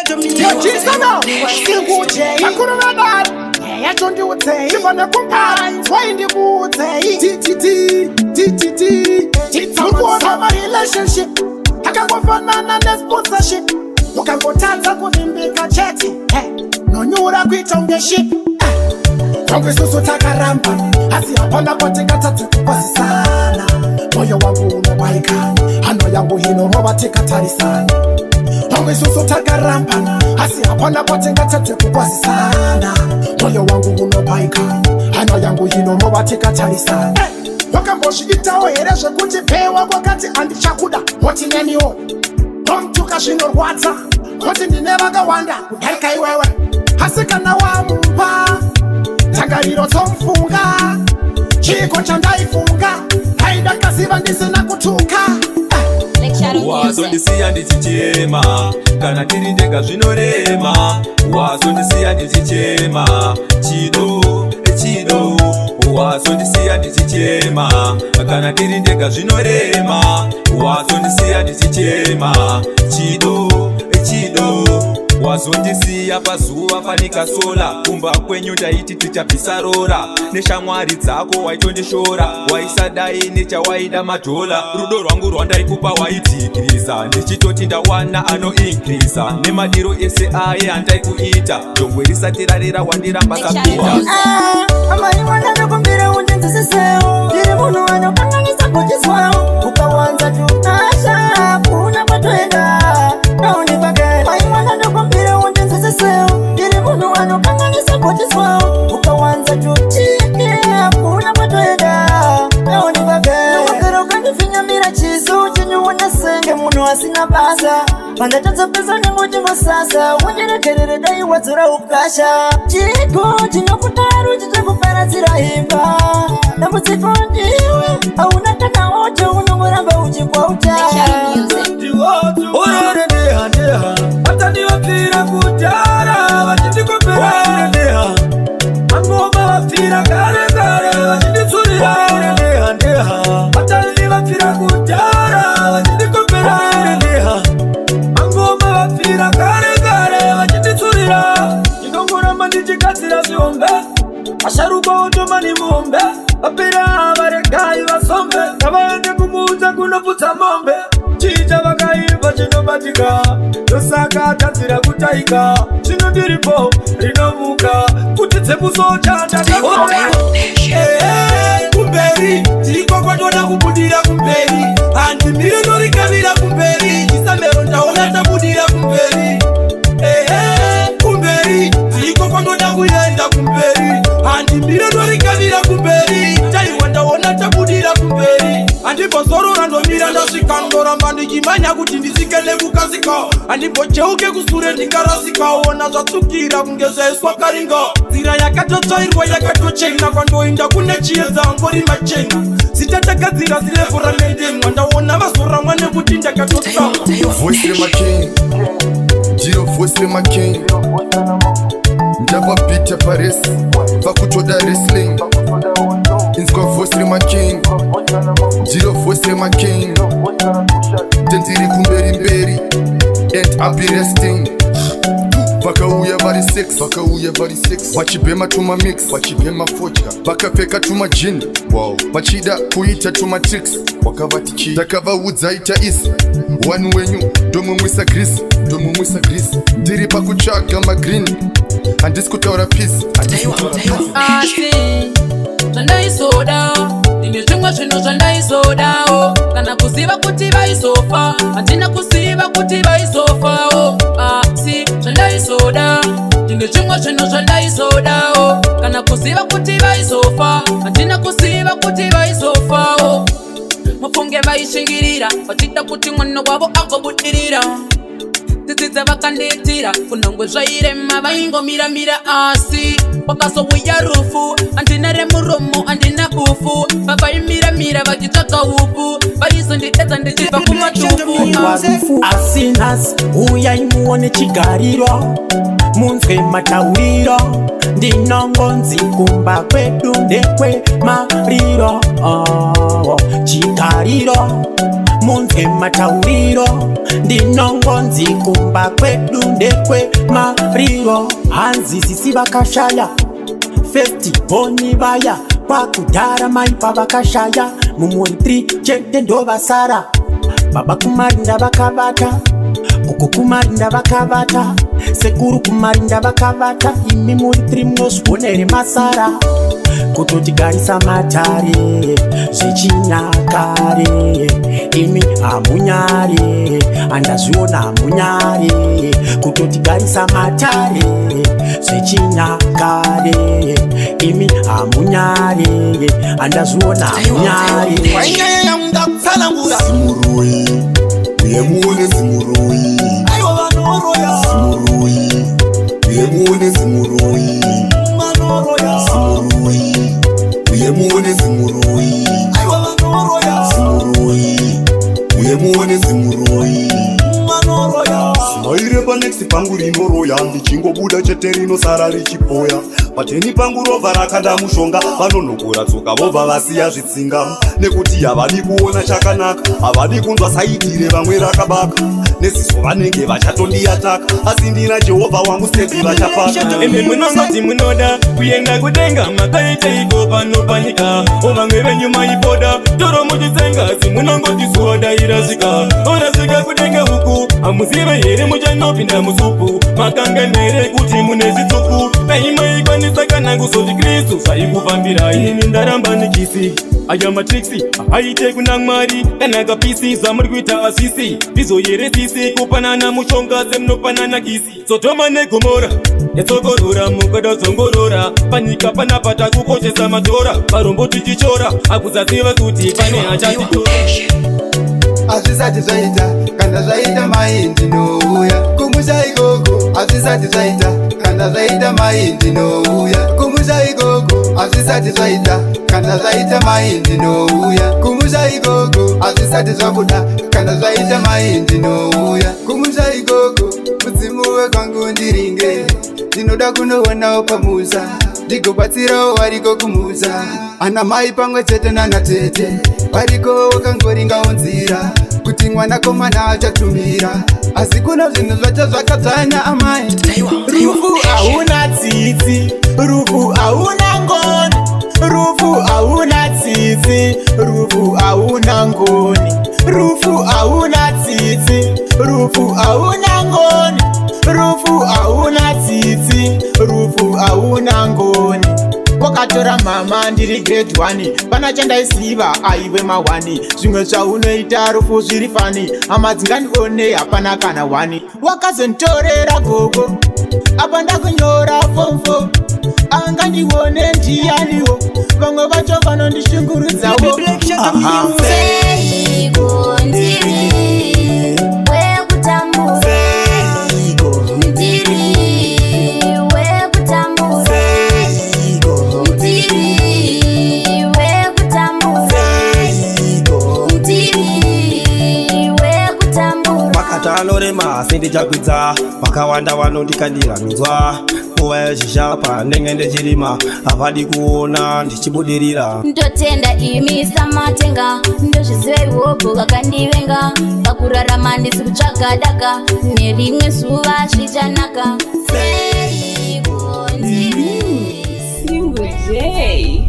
to me. Yo, Chisano, still good, Jay. I couldn't run that. Yeah, I don't do what say. You're gonna combine. Find the boot, say. It's a good have a relationship. I can go for none and sponsorship. You can go Tanza, go in big a chatty. No, you would agree on the ship. Kongreso sotaka rampa asi hapana poteka tatu kupasi sana moyo wangu umebaika hano yangu hino roba tika tari sana Kongreso sotaka rampa asi hapana poteka tatu kupasi sana moyo wangu umebaika hano yangu hino roba tika tari sana wakamboshi itawo ereshe kuchipewa wakati andi chakuda woti neniyo Tomtuka shino rwadza woti ndinevaga wanda kudarika iwewe hasika na wamumpa Tagariro tomfunga Chiko chandaifunga Haida kasiva ndisi na kutuka Wazo ndisiya ndichichema Kana tiri ndega zvinorema Wazo ndisiya ndichichema Chido, chido Wazo ndisiya ndichichema Kana tiri ndega zvinorema Wazo ndisiya ndichichema Chido, chido Wazondisiya pazuva fanika sola kumba kwenyu taiti tichapisa rora neshamwari dzako waitondishora waisadai nechawaida madhola rudo rwangu rwandaikupa waitikirisa ndichitoti ndawana anoinkirisa nemadiro ese aye andaikuita jongwe risati rarira wandiramba kapinda amai wananokumbira undinzisiseo ndiri munhu anokanganisa kuchiswao ukawanza tunasha kuna kwatoenda naunipake mai wananokumbira undinzisiseo ndiri munhu anokanganisa kuchiswao ukawanza tuchikia kuna kwatoenda naunipake wakara ukandifinyamira chiso chinyuona senge munhu asina basa pandatadza pesa nengochingo unyerekerere dai wadzora ukasha chiko chinokutaru chichakuparadzira imba dambudziko ndiwe hauna kana oto unongoramba uchikwauta urere ndeha vatandivapfira kudhara vachindikopera ndeha angoma vapfira kare kare vachinditsurira ndeha vatandivapfira kudhara vachindikopera ndeha Vapfira kare kare vachinditsurira ndingongoramba ndichigadzira zvihombe vasharuka otomani muhombe vapera varegai vasombe ngavaende kumuudza kunoputsa mombe chiita vakaibva chinobatika ndosaka tadzira kutaika zvino ndiripo rinomuka kuti dzemusochanda kumberi tiriko kwatoda kubudira kumberi handimire norikavira kumberi chisamero ndaona tabudira kumberi kumberi tiriko kwatoda kuenda kumberi handimire norikavira kumberi taiwa ndaona tabudira kumberi handibozorora ndomira ndasvika ndoramba ndichimanya kuti ndisike nekukasika handibocheuke kusure ndingarasikaona zvatsukira kunge zvaiswa karinga nzira yakatotsvairwa yakatochena kwandoinda kune chiedza angori machena zitatagadzira zilevhuramendemwa ndaona vazoramwa nekuti ndakatotsa voice remaking ndiro voice remaking ndavabhita paresi vakutoda wrestling inzwa voice remaking ndiro voice remaking ndendiri kumberi mberi and I'll be resting vakauya vari 6 vachibhema tuma mix vachibhema fodya vakapfeka tuma jin wow vachida kuita tuma tricks wakavati ndakavaudza ita isi wani wenyu ndomumwisa grisi ndiri pakutsvaga magreen handisi kutaura peace asi zvandaizoda ndine zvimwe zvinhu zvandaizodawo kana kuziva kuti vaizofa handina kuziva kuti vaizofawo asi zvandaizoda ndine zvimwe zvinhu zvandaizodawo kana kuziva kuti vaizofa handina kuziva kuti vaizofawo mufunge vaishingirira vachida kuti mwana wavo agobudirira dzidzidza vakandiitira kunhongwe zvairema vaingomiramira asi wakazouya rufu handina remuromo handina ufu vavaimiramira vachitsvaga upu vaizondidedza ndichibva kumatufu asinas uyai muone chigariro munzwe matauriro ndinongonzi kumba kwedu ndekwe mariro chigariro munze matauriro ndinongonzi kumba kwedu ndekwe mariro hanzi sisi vakashaya festiboni vaya kwakudhara maipa vakashaya mumuri 3 chete ndovasara baba kumarinda vakavata uko kumarinda vakavata sekuru kumarinda vakavata imi muri 3 munozvionere masara kutotigarisa matare zvechinyakare imi hamunyare andazviona hamunyare kutotigarisa matare zvechinyakare imi hamunyare andazviona hamunyare wainyaya yamuda kutsanangura Zimuroi uyemuone zimuroi aiwa vanoroya zimuroi uyemuone zimuroi vanoroya zimuroi uyemuone zimuroi aiwa vanoroya zimuroi uyemuone zimuroi vanoroya maire panext pangu rinoroya ndichingobuda chete rinosara richipoya pateni pangu robva rakanda mushonga vanonogora tsoka vobva vasiya zvitsinga nekuti havadi kuona chakanaka havadi kunzwa saidire vamwe rakabaka neziso vanenge vachatondiyataka asi ndina jehovha wangu stedi vachapaka eme munongoti munoda kuenda kudenga makaiteiko pano panyika ovamwe venyu maipoda toro muchitsengazi munongoti zuva dairasvika orasvika kudenga uku hamuzive here muchanopinda musupu makanganere kuti mune zvituku daimaikwani kana kuzoti kristu zvaikufambirai ini ndaramba nikisi aya matriksi aite kuna mwari kana kapisi zamuri kuita asisi vizoyeresisi kupanana mushonga semunopanana kisi sotoma negomora netsokorora mukadazongorora panyika panapata kukoshesa matora varombo tichichora akusaziva kuti pane achatitora azvisati zvaita kana zvaita mai ndinouya kumusha ikoko azvisati zvaita kana zvaita mai ndinouya kumusha ikoko azvisati zvaita kana zvaita mai ndinouya kumusha ikoko azvisati zvabuda kana zvaita mai ndinouya kumusha ikoko mudzimu wekwangu ndiringe ndinoda kunoonawo pamusa ndigobatsirawo variko kumusa ana mai pamwe chete nana tete variko wakangoringawo nzira kuti mwanakomana achatumira asi kuna zvinhu zvacho zvakadzanya amai rufu hauna tsitsi rufu hauna ngoni rufu hauna tsitsi rufu hauna ngoni rufu hauna tsitsi rufu hauna ngoni rufu hauna tsitsi rufu hauna ngoni wakatora mama ndiri grade 1 pana chandaisiva aive ma1 zvimwe zvaunoita rufu zviri fani hama dzingandione hapana kana 1 wakazontorera gogo apa ndakunyora form 4 angandione ndiyaniwo vamwe vacho vanondishungurudzawo anorema sindichakwidza vakawanda vanondikandira minzwa nguva yechishapa ndenge ndechirima havadi kuona ndichibudirira ndotenda imi samatenga ndozviziva iwogo vakandivenga pakurarama ndisi kutsvaga daka nerimwe zuva zvichanaka seiko ndiri single day